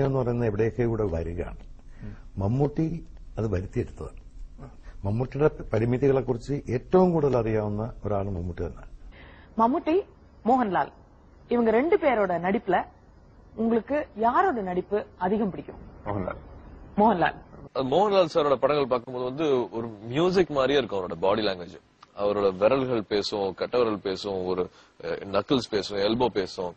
എന്ന് പറയുന്ന എവിടെയൊക്കെ കൂടെ വരികയാണ്. മമ്മൂട്ടി അത് വരുത്തിയെടുത്തതാണ്. മമ്മൂട്ടിയുടെ പരിമിതികളെക്കുറിച്ച് ഏറ്റവും കൂടുതൽ അറിയാവുന്ന ഒരാൾ മമ്മൂട്ടി തന്നെ. மம்முட்டி மோகன்லால் இவங்க 2 பேரோட நடிப்புல உங்களுக்கு யாரோட நடிப்பு அதிகம் பிடிக்கும்? மோகன்லால் சாரோட படங்கள் பார்க்கும்போது ஒரு மியூசிக் மாதிரியே இருக்கும். அவரோட பாடி லாங்குவேஜ், அவரோட விரல்கள் பேசும், கட்டவரல் பேசும், ஒரு நக்கிள்ஸ் பேசும், எல்போ பேசும்,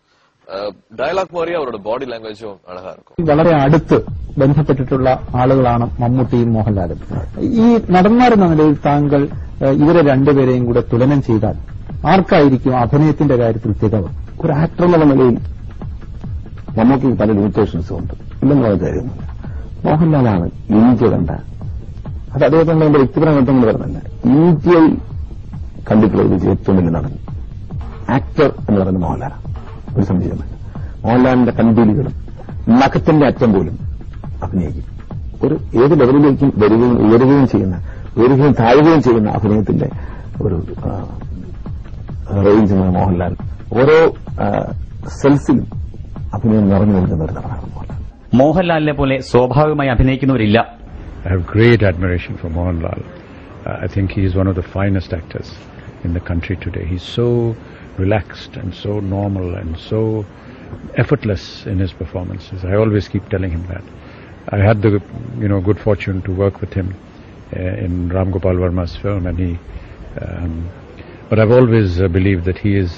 ഡയലോഗ് മാറിയ അവരുടെ ബോഡി ലാംഗ്വേജും അഴകാ இருக்கும். വളരെ അടുത്ത് ബന്ധപ്പെട്ടിട്ടുള്ള ആളുകളാണ് മമ്മൂട്ടിയും മോഹൻലാലും. ഈ നടന്മാരെന്ന നിലയിൽ താങ്കൾ ഇവരെ രണ്ടുപേരെയും കൂടെ തുലനം ചെയ്താൽ ആർക്കായിരിക്കും അഭിനയത്തിന്റെ കാര്യത്തിൽ തികവ്? ഒരു ആക്ടർ എന്നുള്ള നിലയിൽ മമ്മൂട്ടിക്ക് പല ലിമിറ്റേഷൻസും ഉണ്ട്, ഇല്ലെന്ന് പറഞ്ഞ കാര്യമൊന്നുമില്ല. മോഹൻലാലാണ് ഇന്ത്യ കണ്ട, അത് അദ്ദേഹത്തിന്റെ എന്റെ വ്യക്തിപരമായ ബന്ധങ്ങൾ പറഞ്ഞല്ല, ഇന്ത്യയിൽ കണ്ടിട്ടുള്ള ഒരു ഏറ്റവും വലിയ നടൻ ആക്ടർ എന്ന് പറയുന്നത് മോഹൻലാലാണ്. ഒരു സംശയമില്ല. മോഹൻലാലിന്റെ കൺപീലികളും നഖത്തിന്റെ അറ്റം പോലും അഭിനയിക്കും. ഒരു ഏത് ലെവലിലേക്കും വരികയും ഉയരുകയും ചെയ്യുന്ന, ഉയരുകയും താഴുകയും ചെയ്യുന്ന അഭിനയത്തിന്റെ ഒരു റേഞ്ച് മോഹൻലാൽ. ഓരോ സെൽസിലും അഭിനയം നിറഞ്ഞു നിൽക്കുന്ന ഒരു നടനാണ് മോഹൻലാൽ. മോഹൻലാലിനെ പോലെ സ്വാഭാവികമായി അഭിനയിക്കുന്നവരില്ല. I have great admiration for Mohanlal. I think he is one of the finest actors in the country today. He's so relaxed and so normal and so effortless in his performances. I always keep telling him that. I had the good fortune to work with him in Ram Gopal Verma's film, and but I've always believed that he is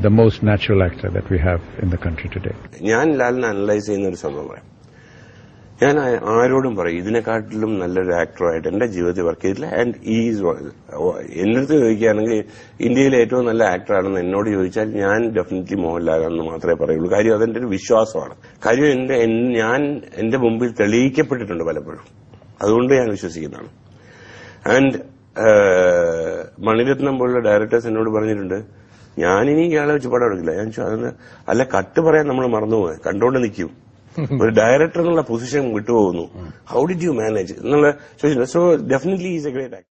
the most natural actor that we have in the country today. ഞാൻ ലാലിനെ analyse ചെയ്യുന്ന ഒരു സംഭവമാണ്. ഞാൻ ആരോടും പറയും ഇതിനെക്കാട്ടിലും നല്ലൊരു ആക്ടറായിട്ട് എന്റെ ജീവിതത്തിൽ വർക്ക് ചെയ്തിട്ടില്ല. ആൻഡ് എന്റെ അടുത്ത് ചോദിക്കുകയാണെങ്കിൽ ഇന്ത്യയിലെ ഏറ്റവും നല്ല ആക്ടറാണെന്ന് എന്നോട് ചോദിച്ചാൽ ഞാൻ ഡെഫിനറ്റ്ലി മോഹൻലാലാണെന്ന് മാത്രമേ പറയുള്ളൂ. കാര്യം അതെന്റെ ഒരു വിശ്വാസമാണ്. കാര്യം ഞാൻ എന്റെ മുമ്പിൽ തെളിയിക്കപ്പെട്ടിട്ടുണ്ട് പലപ്പോഴും, അതുകൊണ്ട് ഞാൻ വിശ്വസിക്കുന്നതാണ്. ആൻഡ് മണിരത്നം പോലുള്ള ഡയറക്ടേഴ്സ് എന്നോട് പറഞ്ഞിട്ടുണ്ട് ഞാനിനി ഇയാളെ വെച്ച് പടം എടുക്കില്ല. ഞാൻ ചോദിച്ചു അല്ല, കട്ട് പറയാൻ നമ്മൾ മറന്നുപോയി, കണ്ടോണ്ട് നിൽക്കും. ഒരു ഡയറക്ടർ എന്നുള്ള പൊസിഷൻ വിട്ടുപോകുന്നു. ഹൗ ഡിഡ് യു മാനേജ് എന്നുള്ള ചോദിച്ചിട്ടുണ്ട്. So definitely is a great actor.